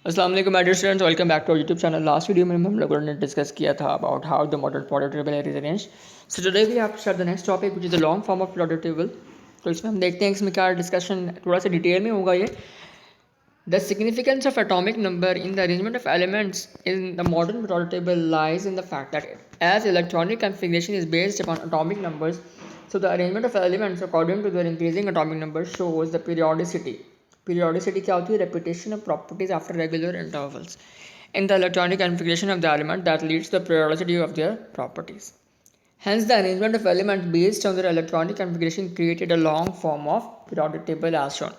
अस्सलाम वालेकुम my dear students, welcome back to our YouTube channel. Last video में हम लोगों ने डिस्कस किया था about how the model product table is arranged. So today we have start the next topic which is the long form of product table. तो इसमें हम देखते हैं इसमें क्या डिस्कशन थोड़ा सा डिटेल में होगा। ये the significance of atomic number in the arrangement of elements in the modern product table lies in the fact that as electronic configuration is based upon atomic numbers, so the arrangement of elements according to their increasing atomic number shows the periodicity. Periodicity क्या होती है? Repetition of properties after regular intervals in the electronic configuration of the element that leads to the periodicity of their properties. Hence, the arrangement of elements based on their electronic configuration created a long form of periodic table as shown.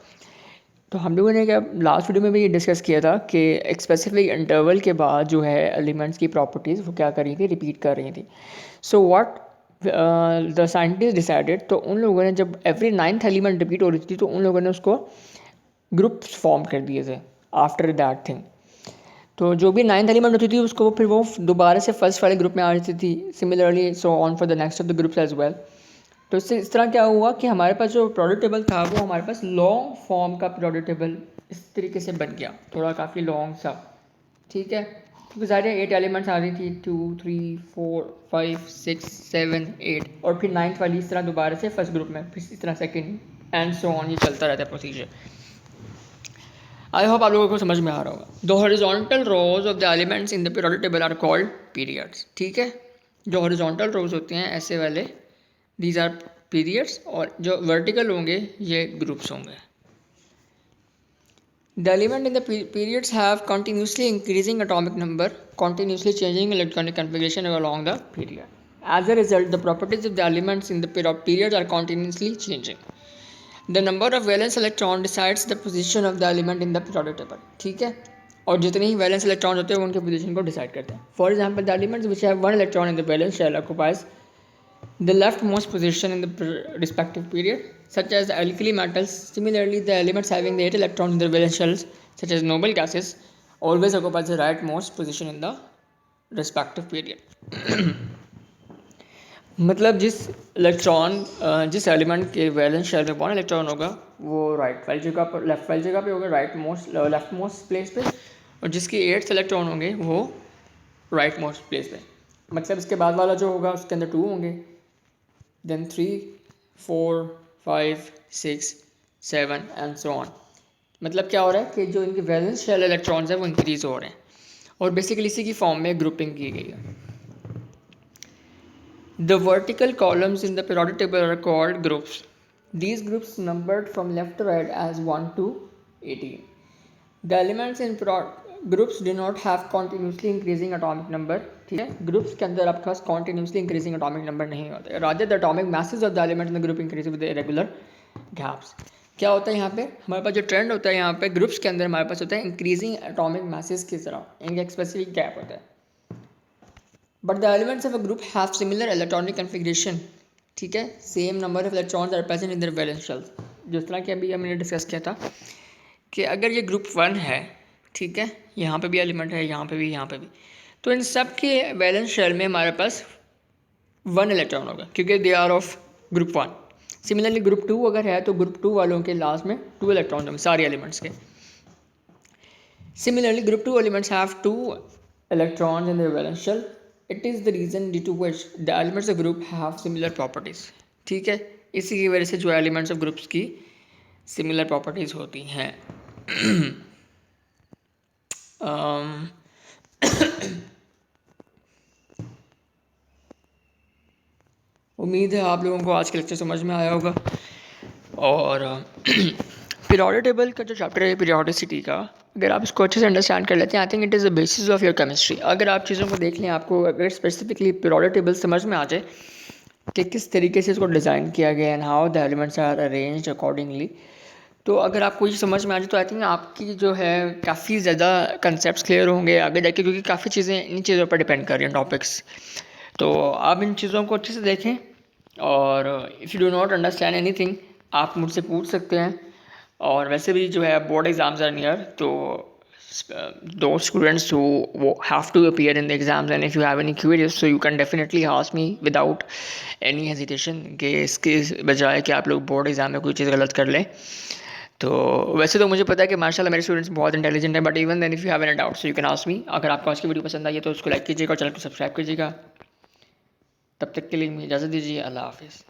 तो हम लोगों ने क्या last video में भी ये discuss किया था कि एक स्पेसिफिक इंटरवल के बाद जो है एलिमेंट्स की प्रॉपर्टीज़ वो क्या कर रही थी, रिपीट कर रही थी। So what the scientist decided, तो उन लोगों ने जब एवरी 9th एलिमेंट रिपीट हो रही थी तो उन लोगों ने उसको ग्रुप्स फॉर्म कर दिए थे आफ्टर दैट थिंग। तो जो भी 9th एलिमेंट होती थी उसको फिर वो दोबारा से फर्स्ट वाले ग्रुप में आ जाती थी। Similarly so on for the next of the groups as well. तो इससे इस तरह क्या हुआ कि हमारे पास जो प्रोडक्ट टेबल था वो हमारे पास लॉन्ग फॉर्म का प्रोडक्ट टेबल इस तरीके से बन गया, थोड़ा काफ़ी लॉन्ग सा। ठीक है, क्योंकि ज़्यादा 8 एलिमेंट्स आ रही थी, 2 3 4 5 6 7 8, और फिर 9th वाली इस तरह दोबारा से फर्स्ट ग्रुप में, फिर इस तरह सेकेंड एंड सो ऑन, ये चलता रहता है प्रोसीजर। आई होप आप लोगों को समझ में आ रहा होगा। The horizontal rows of the elements in the periodic table are called periods. ठीक है, जो हॉरिजॉन्टल रोज होते हैं ऐसे वाले, दीज आर पीरियड्स, और जो वर्टिकल होंगे ये ग्रुप्स होंगे। The element in the periods have continuously increasing atomic number, continuously changing electronic configuration along the period. As a result, the properties of the elements in the periods are continuously changing. The number of valence electron decides the position of the element in the periodic table. ठीक है, और जितने ही valence electron होते हैं वो उनके position को decide करते हैं। For example, the elements which have 1 electron in the valence shell occupies the leftmost position in the respective period, such as the alkali metals. Similarly, the elements having the 8 electrons in their valence shells, such as noble gases, always occupies the rightmost position in the respective period. मतलब जिस element के valence shell में 1 electron होगा वो right वाली जगह पर, left वाली जगह पे होगा, लेफ्ट मोस्ट प्लेस पे, और जिसके 8th इलेक्ट्रॉन होंगे वो राइट मोस्ट प्लेस पे। मतलब इसके बाद वाला जो होगा उसके अंदर 2 होंगे, then 3 4 5 6 7 and so on। मतलब क्या हो रहा है कि जो इनके वैलेंस शेल इलेक्ट्रॉन्स हैं वो इंक्रीज हो रहे हैं, और बेसिकली इसी की फॉर्म में ग्रुपिंग की गई है। The vertical columns in the periodic table are called groups. These groups numbered from left to right as 1 to 18। The elements in groups do not have continuously increasing atomic number। ठीक है, groups के अंदर आपके पास continuously increasing atomic number नहीं होते। rather the atomic masses of the elements in the group increase with the irregular gaps। क्या होता है यहाँ पे हमारे पास जो ट्रेंड होता है, यहाँ पे ग्रुप्स के अंदर हमारे पास होता है इंक्रीजिंग एटॉमिक masses की तरह, इनका एक स्पेसिफिक गैप होता है। But the elements of a group have similar electronic configuration. ठीक है, same number of electrons are present in their valence shells. जिस तरह कि अभी हमने डिस्कस किया था कि अगर ये ग्रुप 1 है, ठीक है, यहाँ पे भी एलिमेंट है, यहाँ पे भी, यहाँ पे भी, तो इन सब के वैलेंस शेल में हमारे पास 1 इलेक्ट्रॉन होगा क्योंकि they are of group 1। Similarly group 2 अगर है तो ग्रुप 2 वालों के लास्ट में 2 इलेक्ट्रॉन होंगे सारे एलिमेंट्स के। Similarly group 2 elements have 2 electrons in their valence shell. It is the reason due to which the elements of group have similar properties. ठीक है, इसी की वजह से जो एलिमेंट्स ऑफ ग्रुप्स की सिमिलर प्रॉपर्टीज़ होती हैं। उम्मीद है आप लोगों को आज का लेक्चर समझ में आया होगा। और पीरियोडिक टेबल का जो चैप्टर है पीरियोडिसिटी का, अगर आप इसको अच्छे से अंडरस्टैंड कर लेते हैं, I think it is the basis of your chemistry. अगर आप चीज़ों को देख लें, आपको अगर स्पेसिफिकली पीरियोडिक टेबल समझ में आ जाए कि किस तरीके से इसको डिज़ाइन किया गया and how the elements are arranged accordingly, तो अगर आपको ये समझ में आ जाए तो आई थिंक आपकी जो है काफ़ी ज़्यादा कंसेप्ट क्लियर होंगे आगे जाके, क्योंकि काफ़ी चीज़ें इन चीज़ों पर डिपेंड कर रही हैं टॉपिक्स। तो आप इन चीज़ों को अच्छे से देखें, और if you do not understand anything आप मुझसे पूछ सकते हैं। और वैसे भी जो है बोर्ड एग्ज़ाम्स आर नियर, तो those students who have to appear in the exams, and if you have any queries so you can definitely ask me without any hesitation कि इसके बजाय कि आप लोग बोर्ड एग्ज़ाम में कोई चीज़ गलत कर लें। तो वैसे तो मुझे पता है कि माशाल्लाह मेरे स्टूडेंट्स बहुत इंटेलिजेंट हैं, but even then if you have any doubt so you can ask me. अगर आपको आज की वीडियो पसंद आई है तो उसको लाइक कीजिएगा और चैनल को सब्सक्राइब कीजिएगा। तब तक के लिए मुझे इजाज़त दीजिए। अल्लाह हाफ़िज़।